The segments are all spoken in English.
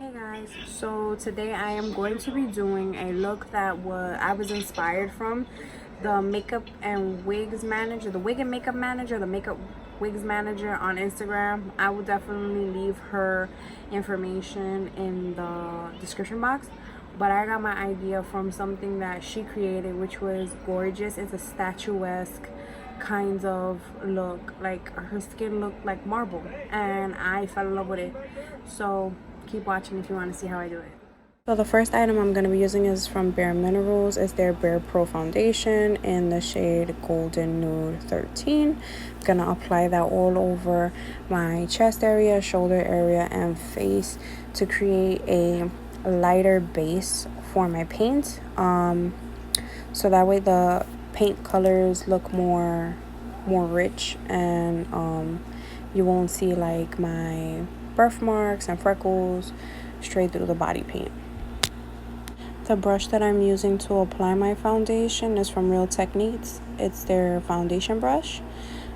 Hey guys, so today I am going to be doing a look that I was inspired from the makeup and wigs manager, the wig and makeup manager, the makeup wigs manager on Instagram. I will definitely leave her information in the description box, but I got my idea from something that she created, which was gorgeous. It's a statuesque kind of look, like her skin looked like marble, and I fell in love with it. So keep watching if you want to see how I do it. So the first item I'm going to be using is from Bare Minerals. It's their Bare Pro Foundation in the shade Golden Nude 13. I'm going to apply that all over my chest area, shoulder area, and face to create a lighter base for my paint. So that way the paint colors look more rich, and you won't see like my birthmarks and freckles straight through the body paint. The brush that I'm using to apply my foundation is from Real Techniques. It's their foundation brush.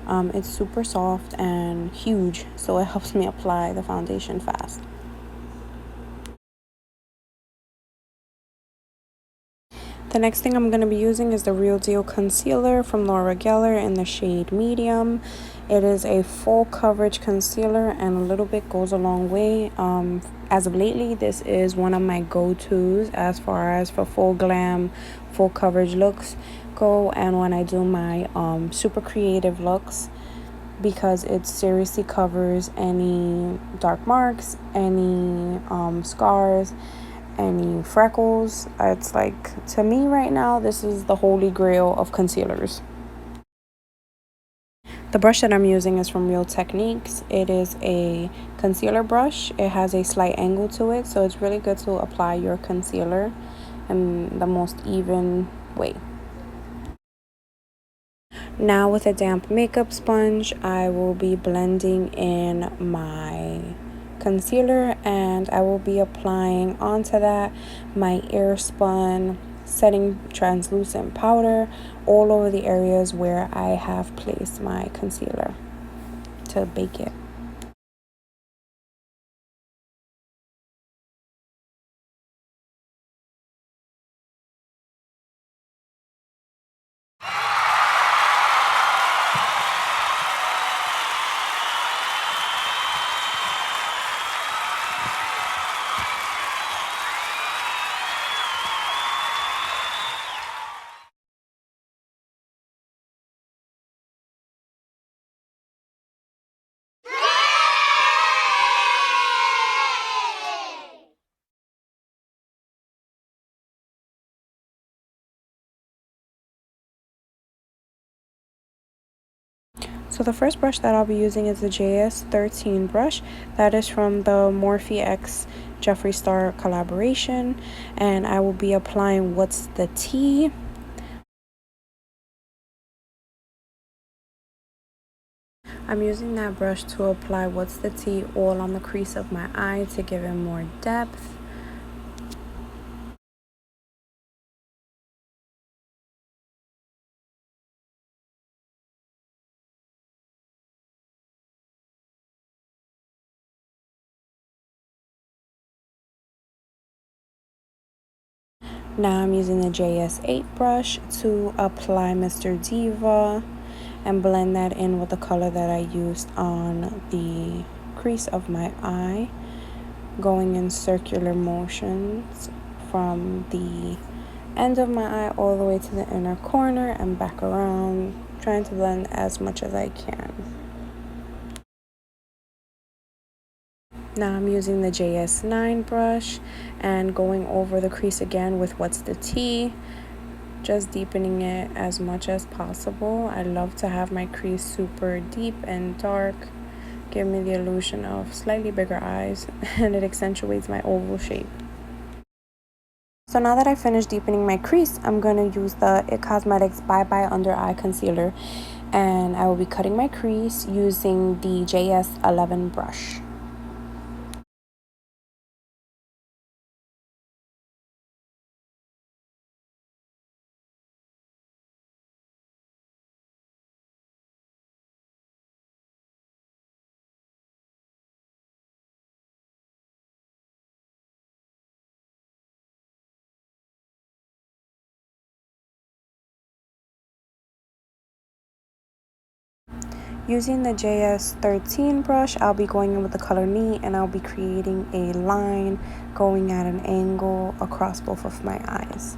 It's super soft and huge, so it helps me apply the foundation fast. The next thing I'm going to be using is the Real Deal Concealer from Laura Geller in the shade Medium. It is a full coverage concealer, and a little bit goes a long way. As of lately, this is one of my go-tos as far as for full glam, full coverage looks go, and when I do my super creative looks, because it seriously covers any dark marks, any scars, any freckles. It's like, to me right now, this is the holy grail of concealers. The brush that I'm using is from Real Techniques. It is a concealer brush. It has a slight angle to it, so it's really good to apply your concealer in the most even way. Now with a damp makeup sponge, I will be blending in my concealer, and I will be applying onto that my air-spun setting translucent powder all over the areas where I have placed my concealer to bake it. So the first brush that I'll be using is the JS13 brush. That is from the Morphe x Jeffree Star collaboration, and I will be applying What's the Tea. I'm using that brush to apply What's the Tea all on the crease of my eye to give it more depth. Now I'm using the JS8 brush to apply Mr. Diva and blend that in with the color that I used on the crease of my eye, going in circular motions from the end of my eye all the way to the inner corner and back around, trying to blend as much as I can. Now I'm using the JS9 brush and going over the crease again with What's the Tea, just deepening it as much as possible. I love to have my crease super deep and dark, give me the illusion of slightly bigger eyes, and it accentuates my oval shape. So now that I finished deepening my crease, I'm going to use the it Cosmetics Bye Bye Under Eye Concealer, and I will be cutting my crease using the JS11 brush. Using the JS13 brush, I'll be going in with the color Neat, and I'll be creating a line going at an angle across both of my eyes.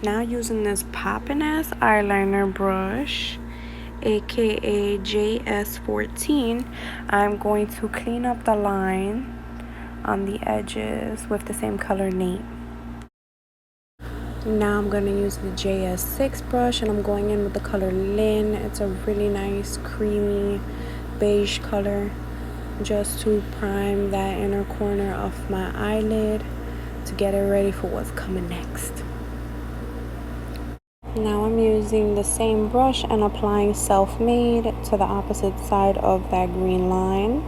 Now using this poppin' ass eyeliner brush, aka JS14, I'm going to clean up the line on the edges with the same color Neat. Now I'm going to use the JS6 brush, and I'm going in with the color Lynn. It's a really nice creamy beige color, just to prime that inner corner of my eyelid to get it ready for what's coming next. Now I'm using the same brush and applying Self-Made to the opposite side of that green line.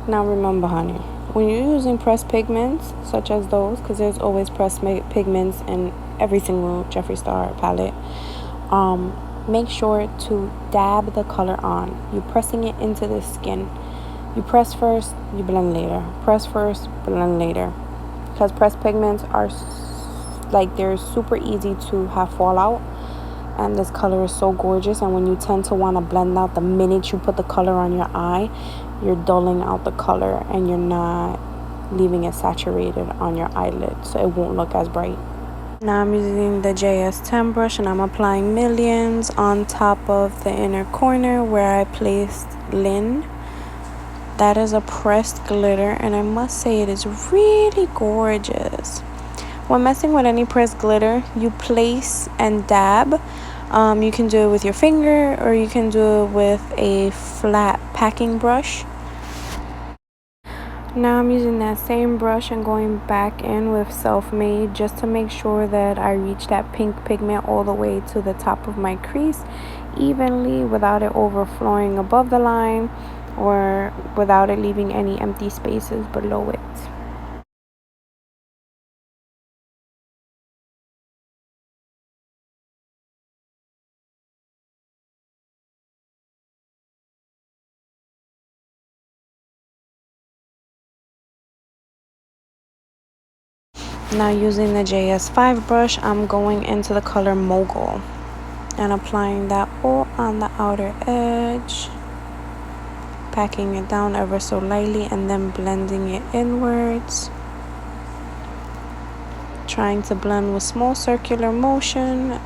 Now remember, honey, when you're using pressed pigments such as those, because there's always pressed pigments in every single Jeffree Star palette, make sure to dab the color on. You're pressing it into the skin. You press first, you blend later. Press first, blend later. Because pressed pigments are they're super easy to have fallout, and this color is so gorgeous. And when you tend to want to blend out, the minute you put the color on your eye, you're dulling out the color and you're not leaving it saturated on your eyelid, so it won't look as bright. Now I'm using the JS10 brush, and I'm applying Millions on top of the inner corner where I placed Lynn. That is a pressed glitter, and I must say it is really gorgeous. When messing with any pressed glitter, you place and dab. You can do it with your finger, or you can do it with a flat packing brush. Now I'm using that same brush and going back in with Self-Made just to make sure that I reach that pink pigment all the way to the top of my crease evenly, without it overflowing above the line or without it leaving any empty spaces below it. Now using the JS5 brush, I'm going into the color Mogul and applying that all on the outer edge, packing it down ever so lightly and then blending it inwards, trying to blend with small circular motion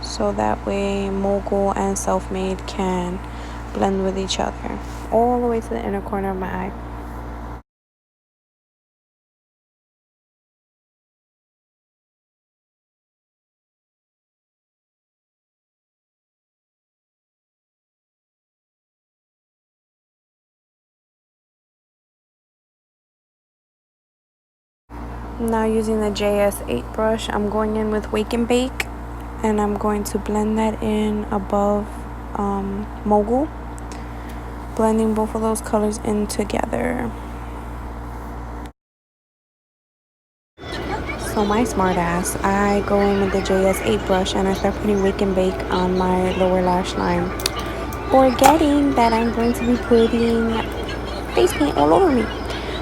so that way Mogul and Self-Made can blend with each other all the way to the inner corner of my eye. Now using the JS8 brush, I'm going in with Wake and Bake, and I'm going to blend that in above Mogul, blending both of those colors in together. So my smart ass, I go in with the JS8 brush and I start putting Wake and Bake on my lower lash line, forgetting that I'm going to be putting face paint all over me.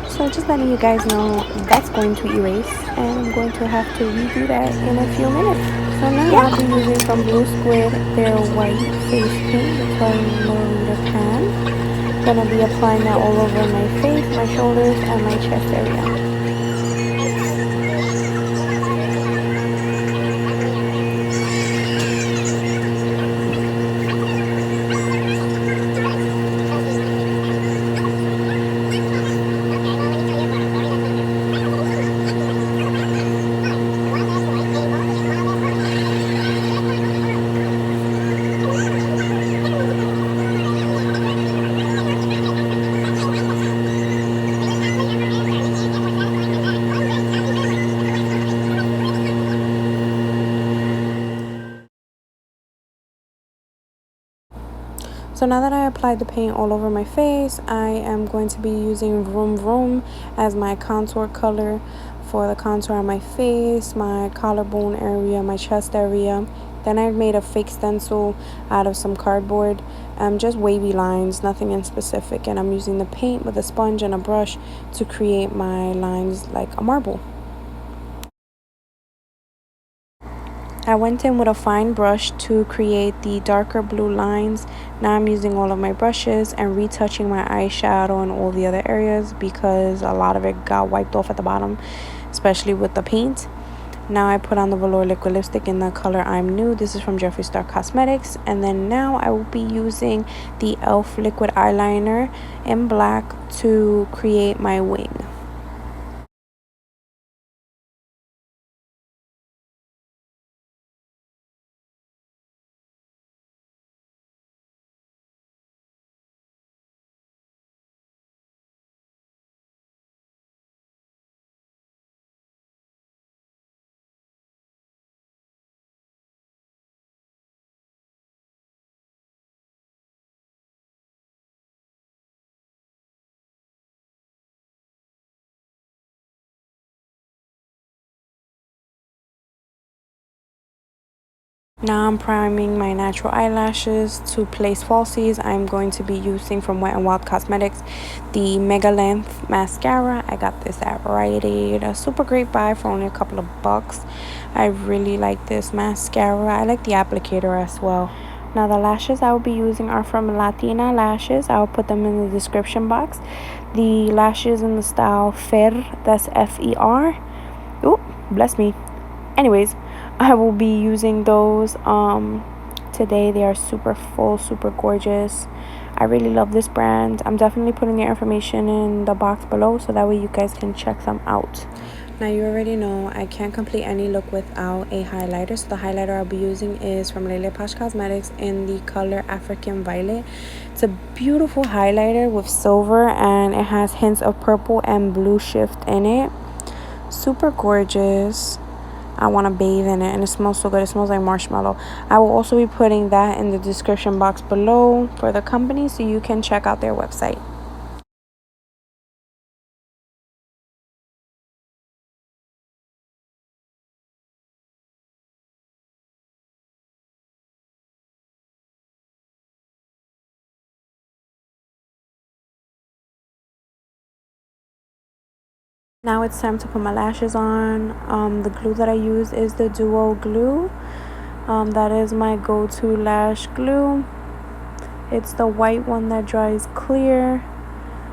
So just letting you guys know that's going to erase, and I'm going to have to redo that in a few minutes. So now I'll be using from Blue Squid their white face paint, the 12mm pan. Gonna be applying that all over my face, my shoulders, and my chest area. So now that I applied the paint all over my face, I am going to be using Vroom as my contour color for the contour on my face, my collarbone area, my chest area, Then I made a fake stencil out of some cardboard, just wavy lines, nothing in specific. And I'm using the paint with a sponge and a brush to create my lines like a marble. I went in with a fine brush to create the darker blue lines. Now I'm using all of my brushes and retouching my eyeshadow and all the other areas because a lot of it got wiped off at the bottom, especially with the paint. Now I put on the velour liquid lipstick in the color I'm Nude. This is from Jeffree Star Cosmetics. And then now I will be using the e.l.f. liquid eyeliner in black to create my wing. Now I'm priming my natural eyelashes. To place falsies, I'm going to be using from Wet n Wild Cosmetics the Mega Length Mascara. I got this at Rite Aid. A super great buy for only a couple of bucks. I really like this mascara. I like the applicator as well. Now the lashes I will be using are from Latina Lashes. I will put them in the description box. The lashes in the style Fer, that's F-E-R. Oh, bless me. Anyways, I will be using those today. They are super full, super gorgeous. I really love this brand. I'm definitely putting their information in the box below so that way you guys can check them out. Now you already know I can't complete any look without a highlighter. So the highlighter I'll be using is from leleposhcosmetics in the color African Violet. It's a beautiful highlighter with silver and it has hints of purple and blue shift in it. Super gorgeous. I want to bathe in it and it smells so good. It smells like marshmallow. I will also be putting that in the description box below for the company so you can check out their website. Now it's time to put my lashes on. The glue that I use is the Duo glue. That is my go-to lash glue. It's the white one that dries clear.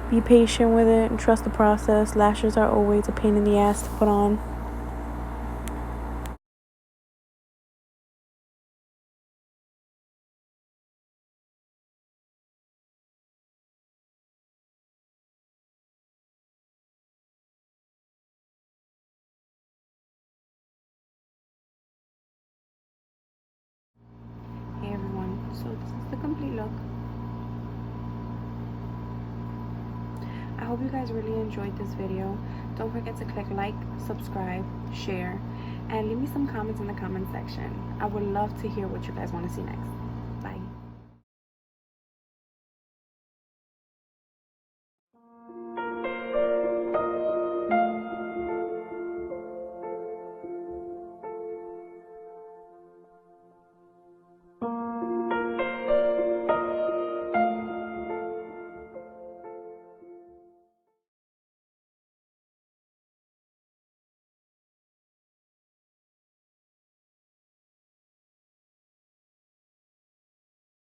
Be patient with it and trust the process. Lashes are always a pain in the ass to put on. Hey everyone, so this is the complete look. I hope you guys really enjoyed this video. Don't forget to click like, subscribe, share, and leave me some comments in the comment section. I would love to hear what you guys want to see next.